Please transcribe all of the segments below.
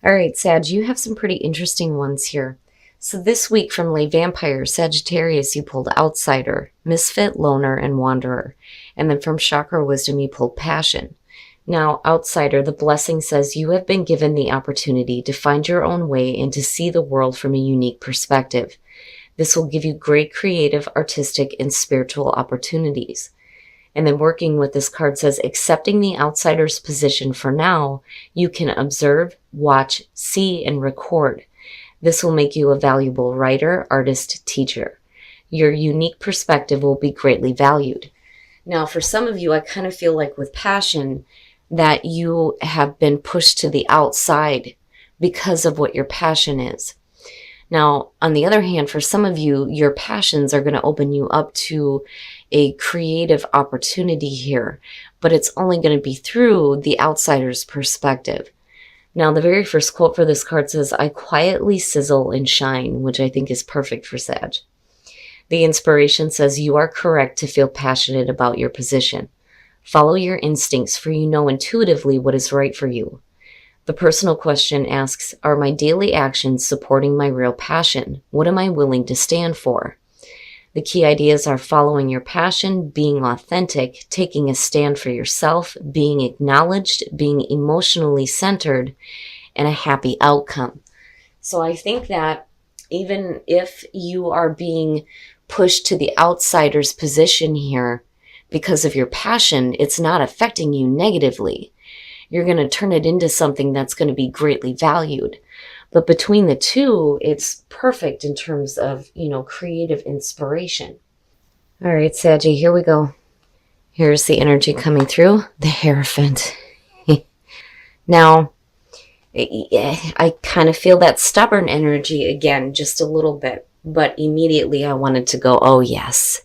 All right, Sag, you have some pretty interesting ones here. So this week from Lay Vampire, Sagittarius, you pulled Outsider, Misfit, Loner, and Wanderer. And then from Chakra Wisdom, you pulled Passion. Now, Outsider, the blessing says you have been given the opportunity to find your own way and to see the world from a unique perspective. This will give you great creative, artistic, and spiritual opportunities. And then working with this card says, accepting the outsider's position for now, you can observe, watch, see, and record. This will make you a valuable writer, artist, teacher. Your unique perspective will be greatly valued. Now, for some of you, I kind of feel like with Passion that you have been pushed to the outside because of what your passion is. Now, on the other hand, for some of you, your passions are going to open you up to a creative opportunity here, but it's only going to be through the outsider's perspective. Now, the very first quote for this card says, I quietly sizzle and shine, which I think is perfect for Sag. The inspiration says, you are correct to feel passionate about your position. Follow your instincts, for you know intuitively what is right for you. The personal question asks, are my daily actions supporting my real passion? What am I willing to stand for? The key ideas are following your passion, being authentic, taking a stand for yourself, being acknowledged, being emotionally centered, and a happy outcome. So I think that even if you are being pushed to the outsider's position here because of your passion, it's not affecting you negatively. You're going to turn it into something that's going to be greatly valued. But between the two, it's perfect in terms of, creative inspiration. All right, Saggy, here we go. Here's the energy coming through. The Hierophant. Now, I kind of feel that stubborn energy again, just a little bit. But immediately I wanted to go, oh, yes.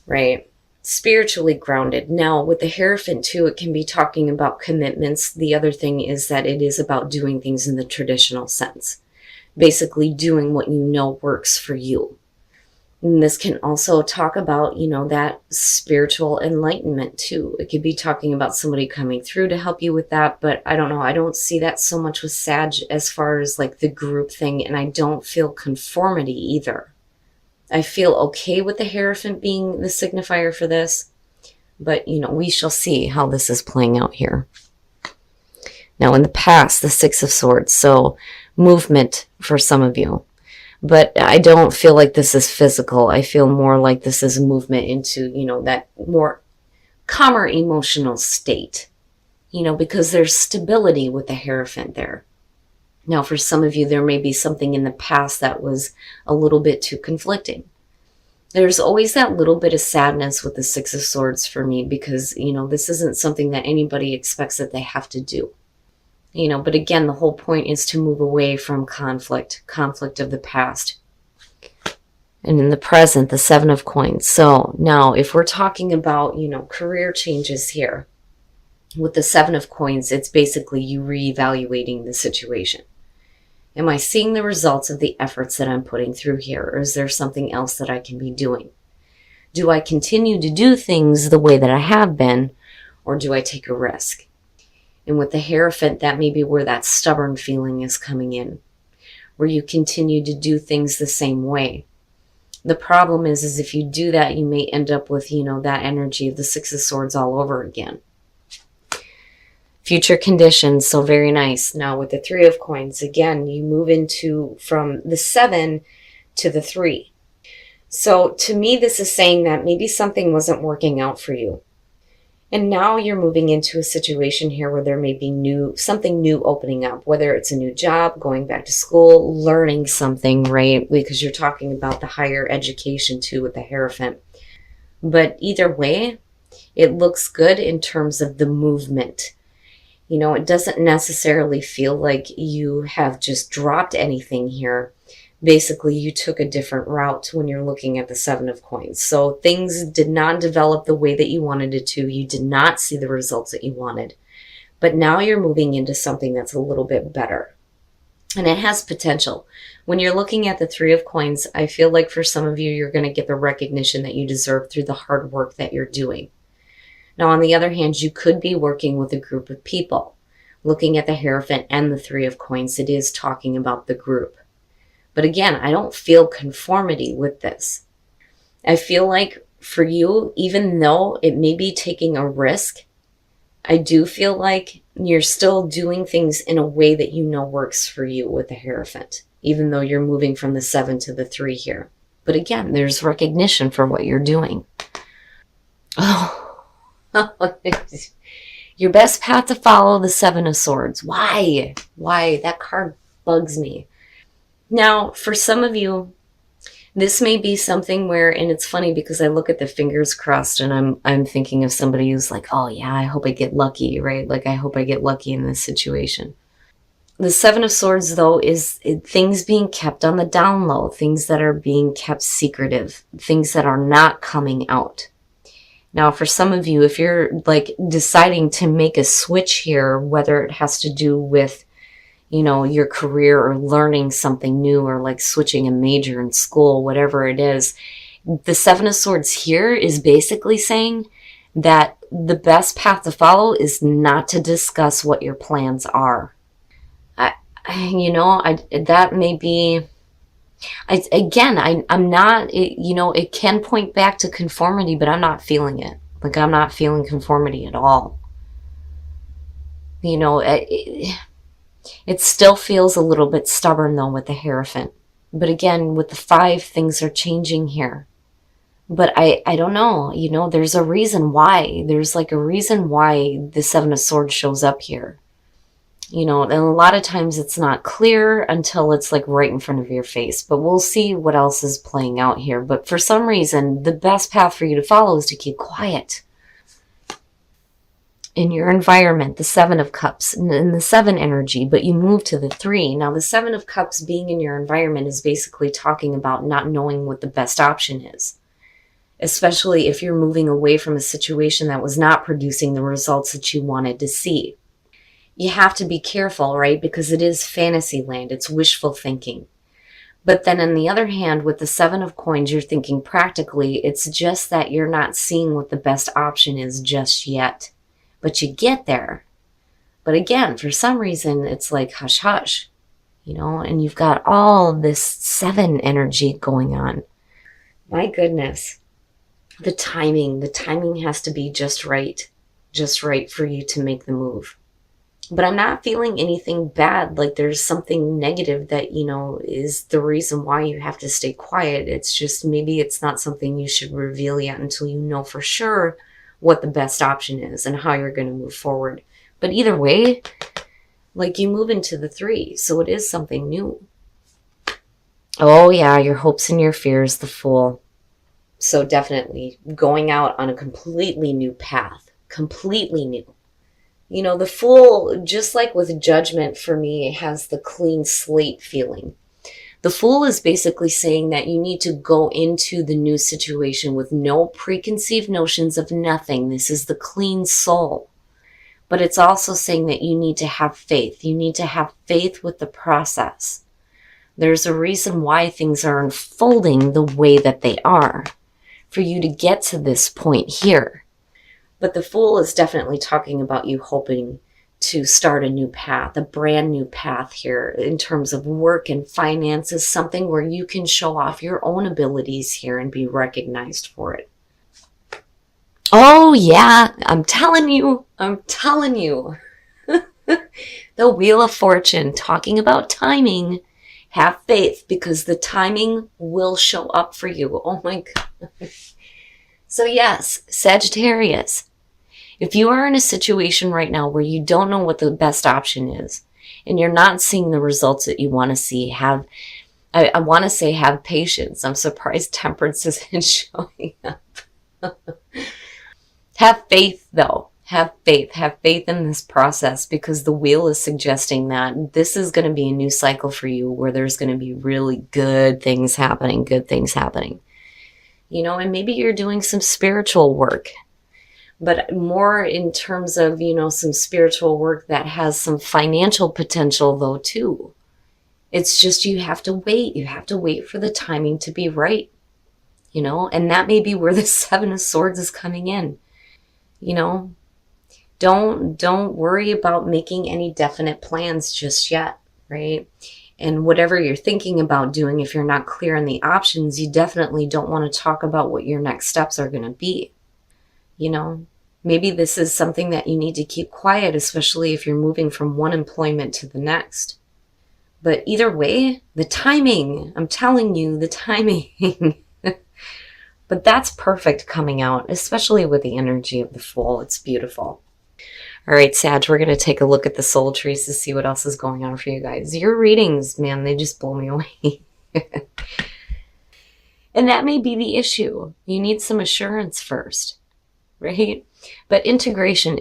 Right? Spiritually grounded. Now, with the Hierophant too, it can be talking about commitments. The other thing is that it is about doing things in the traditional sense. Basically doing what you know works for you. And this can also talk about, that spiritual enlightenment too. It could be talking about somebody coming through to help you with that, but I don't know. I don't see that so much with Sag as far as like the group thing, and I don't feel conformity either. I feel okay with the Hierophant being the signifier for this, but, we shall see how this is playing out here. Now, in the past, the Six of Swords, so movement for some of you. But I don't feel like this is physical. I feel more like this is movement into, that more calmer emotional state, because there's stability with the Hierophant there. Now, for some of you, there may be something in the past that was a little bit too conflicting. There's always that little bit of sadness with the Six of Swords for me because, this isn't something that anybody expects that they have to do. But again, the whole point is to move away from conflict of the past. And in the present, the Seven of Coins. So now, if we're talking about, career changes here, with the Seven of Coins, it's basically you reevaluating the situation. Am I seeing the results of the efforts that I'm putting through here? Or is there something else that I can be doing? Do I continue to do things the way that I have been? Or do I take a risk? And with the Hierophant, that may be where that stubborn feeling is coming in. Where you continue to do things the same way. The problem is if you do that, you may end up with, that energy of the Six of Swords all over again. Future conditions, so very nice. Now with the Three of Coins, again, you move into from the 7 to the 3. So to me, this is saying that maybe something wasn't working out for you. And now you're moving into a situation here where there may be something new opening up, whether it's a new job, going back to school, learning something, right? Because you're talking about the higher education too with the Hierophant. But either way, it looks good in terms of the movement. It doesn't necessarily feel like you have just dropped anything here. Basically, you took a different route when you're looking at the Seven of Coins. So things did not develop the way that you wanted it to. You did not see the results that you wanted. But now you're moving into something that's a little bit better. And it has potential. When you're looking at the Three of Coins, I feel like for some of you, you're going to get the recognition that you deserve through the hard work that you're doing. Now, on the other hand, you could be working with a group of people, looking at the Hierophant and the Three of Coins, it is talking about the group. But again, I don't feel conformity with this. I feel like for you, even though it may be taking a risk, I do feel like you're still doing things in a way that you know works for you with the Hierophant, even though you're moving from the 7 to the 3 here. But again, there's recognition for what you're doing. Oh, your best path to follow, the 7 of Swords. Why? Why? That card bugs me. Now, for some of you, this may be something where, and it's funny because I look at the fingers crossed and I'm thinking of somebody who's like, oh yeah, I hope I get lucky, right? Like I hope I get lucky in this situation. The 7 of Swords, though, is things being kept on the down low, things that are being kept secretive, things that are not coming out. Now, for some of you, if you're like deciding to make a switch here, whether it has to do with, you know, your career or learning something new or like switching a major in school, whatever it is, the 7 of Swords here is basically saying that the best path to follow is not to discuss what your plans are. That may be, I'm not, it can point back to conformity, but I'm not feeling it. Like, I'm not feeling conformity at all. You know, it still feels a little bit stubborn, though, with the Hierophant. But again, with the 5, things are changing here. But I don't know, you know, there's a reason why. There's like a reason why the 7 of Swords shows up here. You know, and a lot of times it's not clear until it's like right in front of your face. But we'll see what else is playing out here. But for some reason, the best path for you to follow is to keep quiet. In your environment, the 7 of Cups, in the 7 energy, but you move to the 3. Now, the 7 of Cups being in your environment is basically talking about not knowing what the best option is. Especially if you're moving away from a situation that was not producing the results that you wanted to see. You have to be careful, right? Because it is fantasy land. It's wishful thinking. But then on the other hand, with the 7 of Coins, you're thinking practically. It's just that you're not seeing what the best option is just yet. But you get there. But again, for some reason, it's like hush hush. You know, and you've got all this 7 energy going on. My goodness. The timing has to be just right for you to make the move. But I'm not feeling anything bad, like there's something negative that, you know, is the reason why you have to stay quiet. It's just maybe it's not something you should reveal yet until you know for sure what the best option is and how you're going to move forward. But either way, like you move into the 3, so it is something new. Oh yeah, your hopes and your fears, the Fool. So definitely going out on a completely new path, completely new. You know, the Fool, just like with Judgment for me, has the clean slate feeling. The Fool is basically saying that you need to go into the new situation with no preconceived notions of nothing. This is the clean soul. But it's also saying that you need to have faith. You need to have faith with the process. There's a reason why things are unfolding the way that they are for you to get to this point here. But the Fool is definitely talking about you hoping to start a new path, a brand new path here in terms of work and finances, something where you can show off your own abilities here and be recognized for it. Oh yeah, I'm telling you. The Wheel of Fortune, talking about timing. Have faith because the timing will show up for you. Oh my God. So yes, Sagittarius, if you are in a situation right now where you don't know what the best option is and you're not seeing the results that you want to see, have patience. I'm surprised Temperance isn't showing up. Have faith though. Have faith in this process because the Wheel is suggesting that this is going to be a new cycle for you where there's going to be really good things happening. You know, and maybe you're doing some spiritual work, but more in terms of, you know, some spiritual work that has some financial potential though too. It's just you have to wait. You have to wait for the timing to be right, you know, and that may be where the 7 of Swords is coming in. You know, Don't worry about making any definite plans just yet, right? And whatever you're thinking about doing, if you're not clear on the options, you definitely don't want to talk about what your next steps are going to be. You know, maybe this is something that you need to keep quiet, especially if you're moving from one employment to the next. But either way, the timing, I'm telling you, the timing. But that's perfect coming out, especially with the energy of the Fool. It's beautiful. All right, Sag, we're going to take a look at the soul trees to see what else is going on for you guys. Your readings, man, they just blow me away. And that may be the issue. You need some assurance first, right? But integration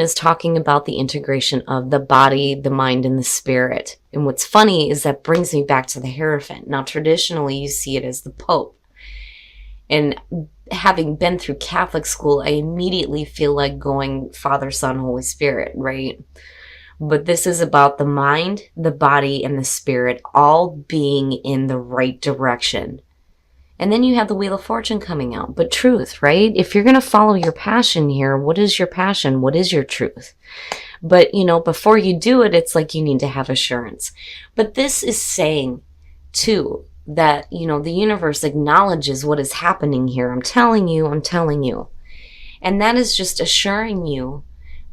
is talking about the integration of the body, the mind, and the spirit. And what's funny is that brings me back to the Hierophant. Now, traditionally, you see it as the Pope. And having been through Catholic school, I immediately feel like going Father, Son, Holy Spirit, right? But this is about the mind, the body, and the spirit all being in the right direction. And then you have the Wheel of Fortune coming out. But truth, right? If you're going to follow your passion here, what is your passion? What is your truth? But, you know, before you do it, it's like you need to have assurance. But this is saying, too, that, you know, the universe acknowledges what is happening here. I'm telling you. And that is just assuring you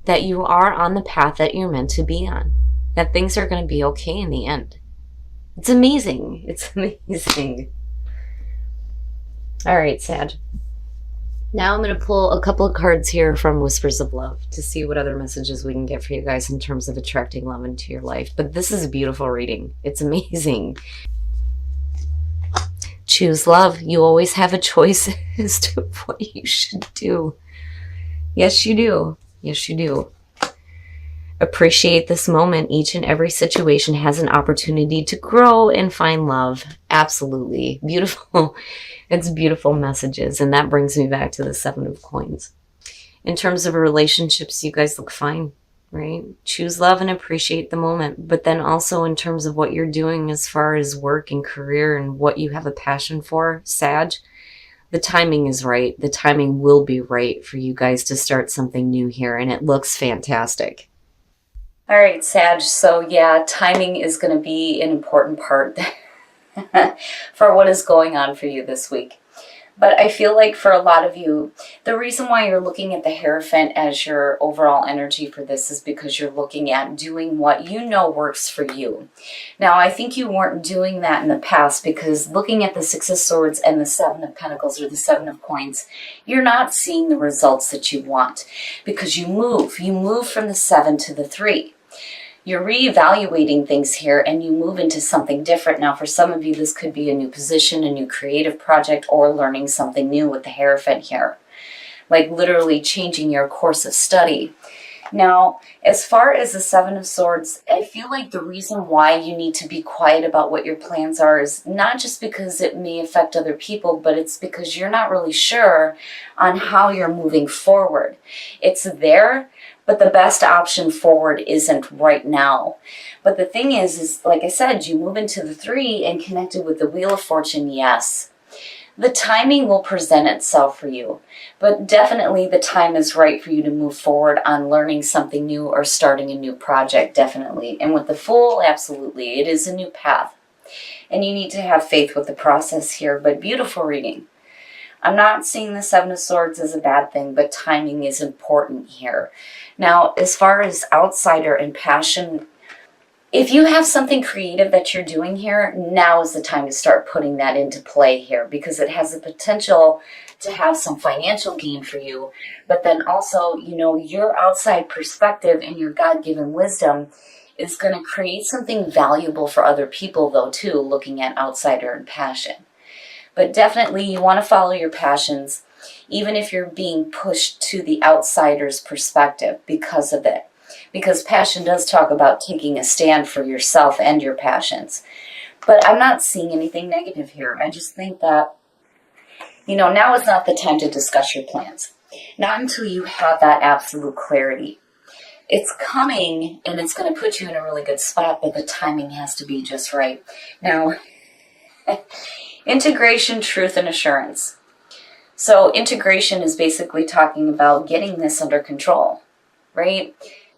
that you are on the path that you're meant to be on, that things are going to be okay in the end. It's amazing. It's amazing. All right, Sag. Now I'm going to pull a couple of cards here from Whispers of Love to see what other messages we can get for you guys in terms of attracting love into your life. But this is a beautiful reading. It's amazing. Choose love. You always have a choice as to what you should do. Yes, you do. Yes, you do. Appreciate this moment. Each and every situation has an opportunity to grow and find love. Absolutely. Beautiful. It's beautiful messages. And that brings me back to the Seven of Coins. In terms of relationships, you guys look fine, right? Choose love and appreciate the moment. But then also in terms of what you're doing as far as work and career and what you have a passion for, Sag, the timing is right. The timing will be right for you guys to start something new here. And it looks fantastic. All right, Sag. So yeah, timing is going to be an important part for what is going on for you this week. But I feel like for a lot of you, the reason why you're looking at the Hierophant as your overall energy for this is because you're looking at doing what you know works for you. Now, I think you weren't doing that in the past because looking at the Six of Swords and the Seven of Pentacles or the Seven of Coins, you're not seeing the results that you want because you move from the 7 to the 3. You're reevaluating things here and you move into something different. Now, for some of you, this could be a new position, a new creative project, or learning something new with the Hierophant here. Like literally changing your course of study. Now, as far as the Seven of Swords, I feel like the reason why you need to be quiet about what your plans are is not just because it may affect other people, but it's because you're not really sure on how you're moving forward. It's there, but the best option forward isn't right now. But the thing is like I said, you move into the 3 and connected with the Wheel of Fortune, yes. The timing will present itself for you, but definitely the time is right for you to move forward on learning something new or starting a new project, definitely. And with the Fool, absolutely, it is a new path. And you need to have faith with the process here, but beautiful reading. I'm not seeing the Seven of Swords as a bad thing, but timing is important here. Now, as far as outsider and passion, if you have something creative that you're doing here, now is the time to start putting that into play here because it has the potential to have some financial gain for you. But then also, you know, your outside perspective and your God-given wisdom is going to create something valuable for other people, though, too, looking at outsider and passion. But definitely you want to follow your passions, even if you're being pushed to the outsider's perspective because of it. Because passion does talk about taking a stand for yourself and your passions. But I'm not seeing anything negative here. I just think that, you know, now is not the time to discuss your plans. Not until you have that absolute clarity. It's coming and it's going to put you in a really good spot, but the timing has to be just right. Now, integration, truth, and assurance. So integration is basically talking about getting this under control, right?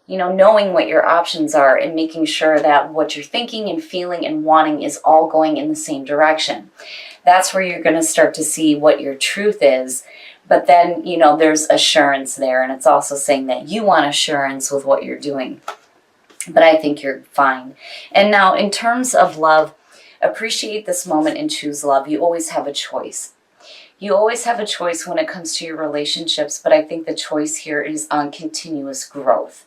You know, knowing what your options are and making sure that what you're thinking and feeling and wanting is all going in the same direction. That's where you're going to start to see what your truth is. But then, you know, there's assurance there. And it's also saying that you want assurance with what you're doing. But I think you're fine. And now, in terms of love, appreciate this moment and choose love. You always have a choice. You always have a choice when it comes to your relationships, but I think the choice here is on continuous growth.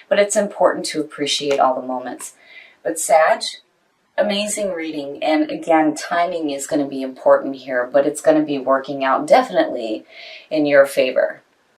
But it's important to appreciate all the moments. But Sag, amazing reading. And again, timing is going to be important here, but it's going to be working out definitely in your favor.